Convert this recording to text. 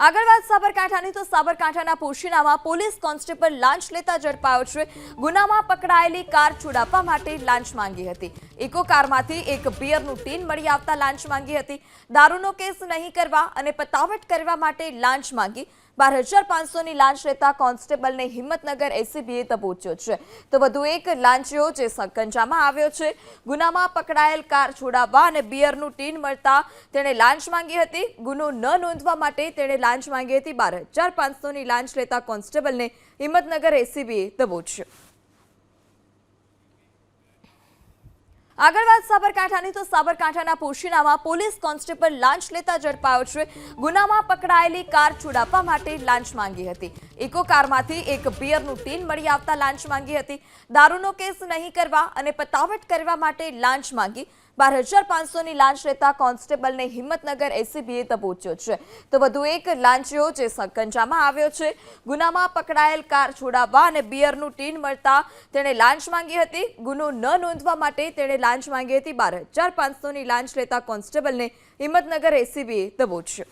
આગળ વાત સાબરકાંઠાની તો સાબરકાંઠાના પોશીનામાં પોલીસ કોન્સ્ટેબલ લાંચ લેતા ઝડપાયો છે। ગુનામાં પકડાયેલી કાર છોડાવવા માટે લાંચ માંગી હતી। ઇકો કારમાંથી એક બિયરનું ટીન મળી આવતા લાંચ માંગી હતી। દારૂનો કેસ નહીં કરવા અને પતાવટ કરવા માટે લાંચ માંગી 12,500ની લાંચ લેતા કોન્સ્ટેબલને હિંમતનગર એસીબીએ દબોચ્યો છે। તો વધુ એક લાંચીઓ જે સંકંજામાં આવ્યો છે। ગુનામાં પકડાયેલ કાર છોડાવવા અને બિયરનું ટીન મળતા તેણે લાંચ માંગી હતી। ગુનો ન નોંધવા માટે તેણે લાંચ માંગી હતી। 12,500ની લાંચ લેતા કોન્સ્ટેબલને હિંમતનગર એસીબીએ દબોચ્યો। આગળ વાત સાબરકાંઠાની તો સાબરકાંઠાના પોશીનામાં પોલીસ કોન્સ્ટેબલ લાંચ લેતા ઝડપાયો છે। ગુનામાં પકડાયેલી કાર છોડાવવા માટે લાંચ માંગી હતી। ઇકો કારમાંથી એક બિયરનું ટીન મળી આવતા લાંચ માંગી હતી। દારૂનો કેસ નહીં કરવા અને પતાવટ કરવા માટે લાંચ માંગી 12,500ની લાંચ લેતા કોન્સ્ટેબલને હિંમતનગર એસીબીએ દબોચ્યો છે। તો વધુ એક લાંચીઓ જે સંકંજામાં આવ્યો છે। ગુનામાં પકડાયેલ કાર છોડાવવા અને બિયરનું ટીન મળતા તેણે લાંચ માંગી હતી। ગુનો ન નોંધવા માટે તેણે લાંચ માંગી હતી। 12,500ની લાંચ લેતા કોન્સ્ટેબલને હિંમતનગર એસીબીએ દબોચ્યો।